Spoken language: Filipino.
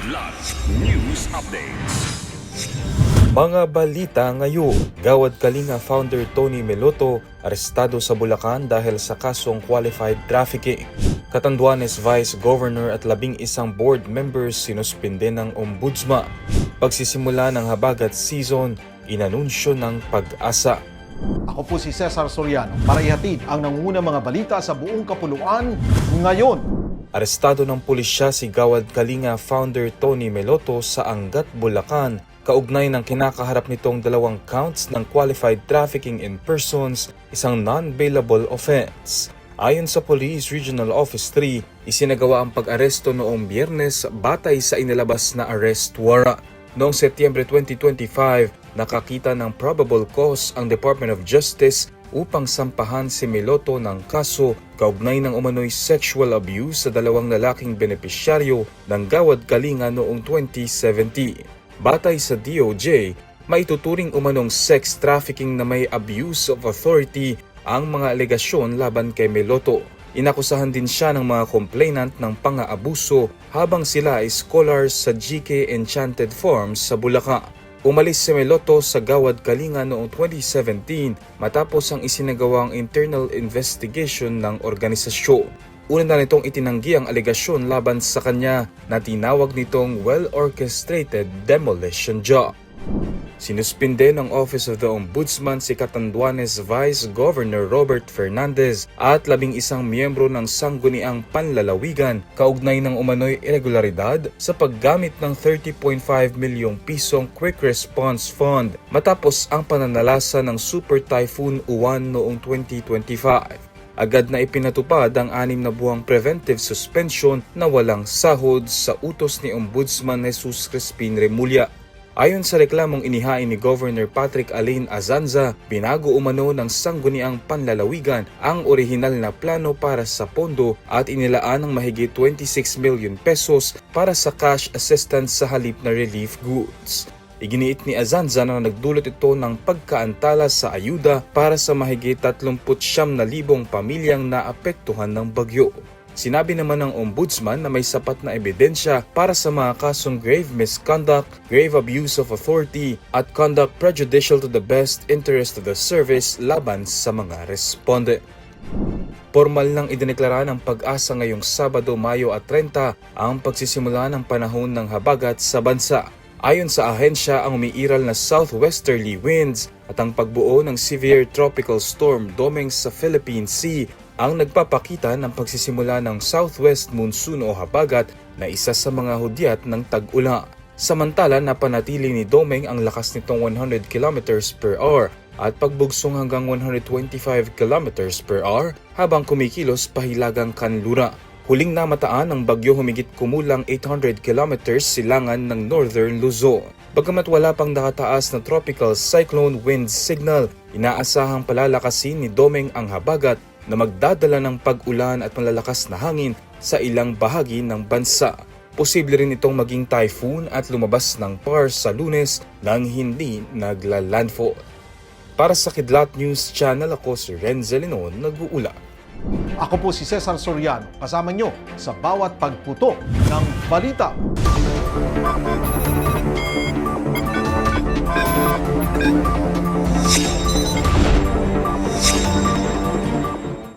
Kidlat News Updates. Mga balita ngayon, Gawad Kalinga founder Tony Meloto arestado sa Bulacan dahil sa kasong qualified trafficking. Catanduanes Vice Governor at 11 board members sinuspinde ng Ombudsman. Pagsisimula ng habagat season, inanunsyo ng Pag-asa. Ako po si Cesar Soriano para ihatid ang nangungunang mga balita sa buong kapuluan ngayon. Arestado ng pulisya si Gawad Kalinga founder Tony Meloto sa Angat, Bulacan, kaugnay ng kinakaharap nitong 2 counts ng qualified trafficking in persons, isang non-bailable offense. Ayon sa Police Regional Office 3, isinagawa ang pag-aresto noong Biyernes batay sa inilabas na arrest warrant. Noong Setyembre 2025, nakakita ng probable cause ang Department of Justice upang sampahan si Meloto ng kaso kaugnay ng umano'y sexual abuse sa 2 lalaking benepisyaryo ng Gawad Kalinga noong 2017. Batay sa DOJ, maituturing umanong sex trafficking na may abuse of authority ang mga alegasyon laban kay Meloto. Inakusahan din siya ng mga complainant ng pang-aabuso habang sila ay scholars sa GK Enchanted Farms sa Bulacan. Umalis si Meloto sa Gawad Kalinga noong 2017 matapos ang isinagawang internal investigation ng organisasyon. Una na nitong itinanggi ang alegasyon laban sa kanya na tinawag nitong well-orchestrated demolition job. Sinuspinde ng Office of the Ombudsman si Catanduanes Vice Governor Robert Fernandez at 11 miyembro ng sangguniang panlalawigan kaugnay ng umano'y irregularidad sa paggamit ng 30.5 milyong pisong Quick Response Fund matapos ang pananalasa ng Super Typhoon Uwan noong 2025. Agad na ipinatupad ang 6 na buwang preventive suspension na walang sahod sa utos ni Ombudsman Jesus Crispin Remulla. Ayon sa reklamong inihain ni Governor Patrick Alain Azanza, binago umano ng sangguniang panlalawigan ang orihinal na plano para sa pondo at inilaan ng mahigit 26 million pesos para sa cash assistance sa halip na relief goods. Iginiit ni Azanza na nagdulot ito ng pagkaantala sa ayuda para sa mahigit 39,000 pamilyang naapektuhan ng bagyo. Sinabi naman ng Ombudsman na may sapat na ebidensya para sa mga kasong grave misconduct, grave abuse of authority at conduct prejudicial to the best interest of the service laban sa mga respondent. Formal nang idineklara ng Pag-asa ngayong Sabado, Mayo at 30 ang pagsisimula ng panahon ng habagat sa bansa. Ayon sa ahensya, ang umiiral na southwesterly winds at ang pagbuo ng severe tropical storm Domeng sa Philippine Sea ang nagpapakita ng pagsisimula ng southwest monsoon o habagat na isa sa mga hudyat ng tag-ulan. Samantala, napanatili ni Domeng ang lakas nitong 100 km per hour at pagbugsong hanggang 125 km per hour habang kumikilos pahilagang kanlura. Huling namataan ng bagyo humigit kumulang 800 kilometers silangan ng Northern Luzon. Bagamat wala pang nakataas na tropical cyclone wind signal, inaasahang palalakasin ni Domeng ang habagat na magdadala ng pag-ulan at malalakas na hangin sa ilang bahagi ng bansa. Posible rin itong maging typhoon at lumabas ng PAR sa Lunes nang hindi nagla-landfall. Para sa Kidlat News Channel, ako si Renzel Linon, nag-uula. Ako po si Cesar Soriano, kasama nyo sa bawat pagputo ng balita.